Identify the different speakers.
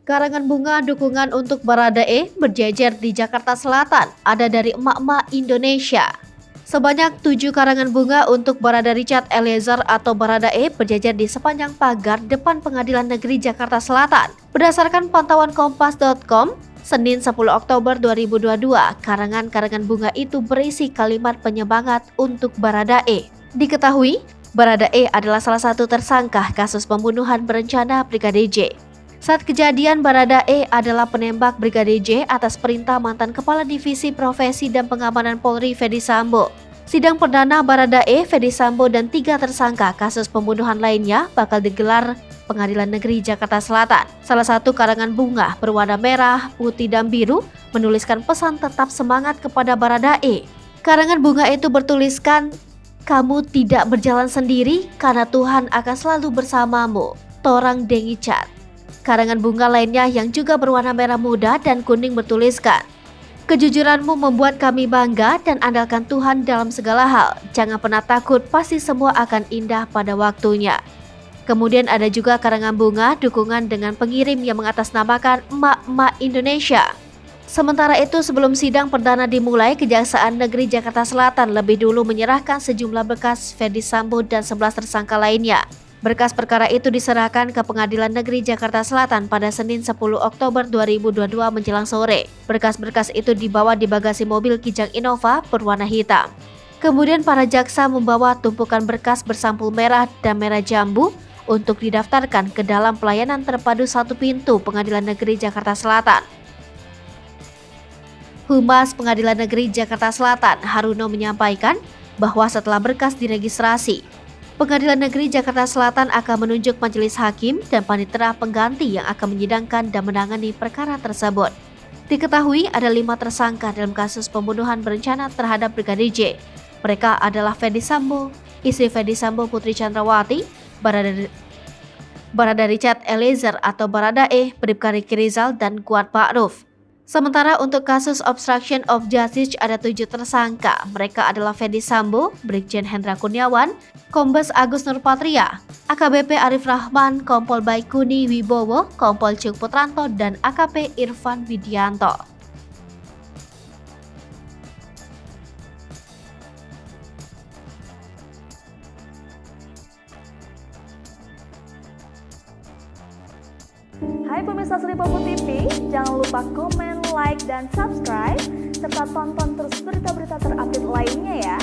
Speaker 1: Karangan bunga dukungan untuk Baradae berjejer di Jakarta Selatan ada dari emak-emak Indonesia. Sebanyak 7 karangan bunga untuk Barada Richard Eliezer atau Baradae berjejer di sepanjang pagar depan Pengadilan Negeri Jakarta Selatan. Berdasarkan pantauan Kompas.com, Senin 10 Oktober 2022, karangan-karangan bunga itu berisi kalimat penyemangat untuk Baradae. Diketahui, Baradae adalah salah satu tersangka kasus pembunuhan berencana Brigadir J. Saat kejadian, Baradae adalah penembak Brigadir J atas perintah mantan Kepala Divisi Profesi dan Pengamanan Polri Ferdy Sambo. Sidang perdana Baradae, Ferdy Sambo, dan 3 tersangka kasus pembunuhan lainnya bakal digelar Pengadilan Negeri Jakarta Selatan. Salah satu karangan bunga berwarna merah, putih, dan biru menuliskan pesan tetap semangat kepada Baradae. Karangan bunga itu bertuliskan, "Kamu tidak berjalan sendiri karena Tuhan akan selalu bersamamu. Torang Dengi Chat." Karangan bunga lainnya yang juga berwarna merah muda dan kuning bertuliskan, "Kejujuranmu membuat kami bangga dan andalkan Tuhan dalam segala hal. Jangan pernah takut, pasti semua akan indah pada waktunya." Kemudian ada juga karangan bunga dukungan dengan pengirim yang mengatasnamakan emak-emak Indonesia. Sementara itu, sebelum sidang perdana dimulai, Kejaksaan Negeri Jakarta Selatan lebih dulu menyerahkan sejumlah berkas Ferdy Sambo dan 11 tersangka lainnya. Berkas perkara itu diserahkan ke Pengadilan Negeri Jakarta Selatan pada Senin 10 Oktober 2022 menjelang sore. Berkas-berkas itu dibawa di bagasi mobil Kijang Innova berwarna hitam. Kemudian para jaksa membawa tumpukan berkas bersampul merah dan merah jambu untuk didaftarkan ke dalam pelayanan terpadu satu pintu Pengadilan Negeri Jakarta Selatan. Humas Pengadilan Negeri Jakarta Selatan, Haruno, menyampaikan bahwa setelah berkas diregistrasi, Pengadilan Negeri Jakarta Selatan akan menunjuk majelis hakim dan panitera pengganti yang akan menyidangkan dan menangani perkara tersebut. Diketahui ada 5 tersangka dalam kasus pembunuhan berencana terhadap Brigadir J. Mereka adalah Ferdy Sambo, istri Ferdy Sambo Putri Chandrawati, Barada Richard Eliezer atau Baradae, Bribka Riki Rizal, dan Kuat Ma'ruf. Sementara untuk kasus obstruction of justice ada 7 tersangka. Mereka adalah Ferdy Sambo, Brigjen Hendra Kurniawan, Kombes Agus Nurpatria, AKBP Arif Rahman, Kompol Baikuni Wibowo, Kompol Cuk Putranto, dan AKP Irfan Widianto.
Speaker 2: Hai pemirsa Sri Popo TV, jangan lupa komen, like, dan subscribe, serta tonton terus berita-berita terupdate lainnya ya.